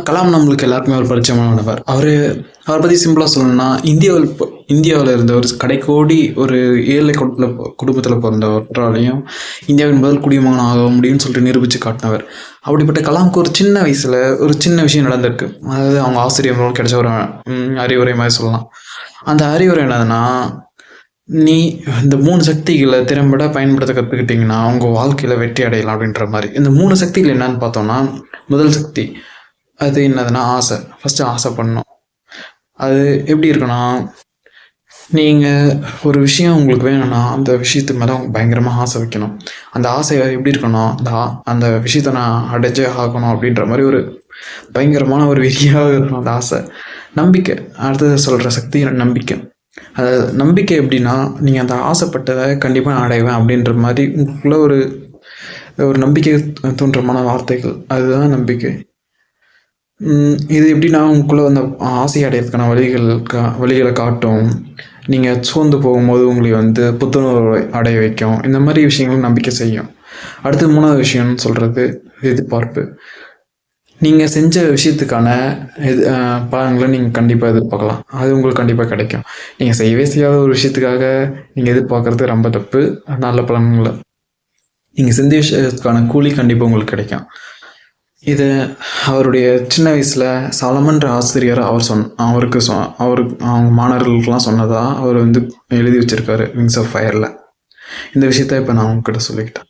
கலாம் நம்மளுக்கு எல்லாருக்குமே ஒரு பரிச்சயமானவர். அவரை பத்தி சிம்பிளா சொல்லணும்னா, இந்தியாவுல இருந்த ஒரு கடைக்கோடி ஒரு ஏழை குடும்பத்துல பொறந்தவராலயும் இந்தியாவின் முதல் குடிமகன் ஆக முடியும்னு சொல்லிட்டு நிரூபிச்சு காட்டினவர். அப்படிப்பட்ட கலாமுக்கு ஒரு சின்ன வயசுல ஒரு சின்ன விஷயம் நடந்திருக்கு. அதாவது அவங்க ஆசிரியர் மூலம் கிடைச்ச ஒரு அறிவுரை மாதிரி சொல்லலாம். அந்த அறிவுரை என்னதுன்னா, நீ இந்த 3 சக்திகள திறம்பட பயன்படுத்த கத்துக்கிட்டீங்கன்னா, உங்க வாழ்க்கையில வெற்றி அடையலாம் அப்படின்ற மாரி. இந்த 3 சக்திகள் என்னன்னு பார்த்தோம்னா, முதல் சக்தி அது என்னதுன்னா ஆசை. ஃபர்ஸ்ட் ஆசைப்படணும். அது எப்படி இருக்குன்னா, நீங்க ஒரு விஷயம் உங்களுக்கு வேணும்னா, அந்த விஷயத்து மேல பயங்கரமா ஆசை வைக்கணும். அந்த ஆசை எப்படி இருக்கணும், அந்த விஷயத்த நான் அடைஞ்சே ஆகணும் அப்படின்ற மாரி ஒரு பயங்கரமான ஒரு வெறியா இருக்கணும் அந்த ஆசை. நம்பிக்கை. அடுத்தது சொல்ற சக்தி நம்பிக்கை. அதாவது நம்பிக்கை எப்படின்னா, நீங்க அந்த ஆசைப்பட்டத கண்டிப்பா நான் அடைவேன் அப்படின்ற மாரி உங்களுக்குள்ள ஒரு ஒரு நம்பிக்கை தோன்றமான வார்த்தைகள். அதுதான் நம்பிக்கை. இது எப்படின்னா, உங்களுக்குள்ள அந்த ஆசை அடையறதுக்கான வழிகள காட்டும். நீங்க சோர்ந்து போகும்போது உங்களை வந்து புத்துணர்வு அடைய வைக்கும். இந்த மாரி விஷயங்கள் நம்பிக்கை செய்யும். அடுத்து 3வது விஷயம்னு சொல்றது எதிர்பார்ப்பு. நீங்க செஞ்ச விஷயத்துக்கான பலன்கள நீங்க கண்டிப்பா எதிர்பார்க்கலாம். அது உங்களுக்கு கண்டிப்பா கிடைக்கும். நீங்க செய்யவே செய்யாத ஒரு விஷயத்துக்காக நீங்க எதிர்பார்க்கறது ரொம்ப தப்பு. நல்ல பலன்கள நீங்க செஞ்ச விஷயத்துக்கான கூலி கண்டிப்பா உங்களுக்கு கிடைக்கும். இத அவருடைய சின்ன வயசுல சாலமன்ற ஆசிரியர் அவருக்கு அவங்க மாணவர்களுக்கெல்லாம் சொன்னதா அவர் வந்து எழுதி வச்சிருக்காரு விங்ஸ் ஆஃப் ஃபயர்ல. இந்த விஷயத்த இப்ப நான் உங்ககிட்ட சொல்லிக்கிட்டேன்.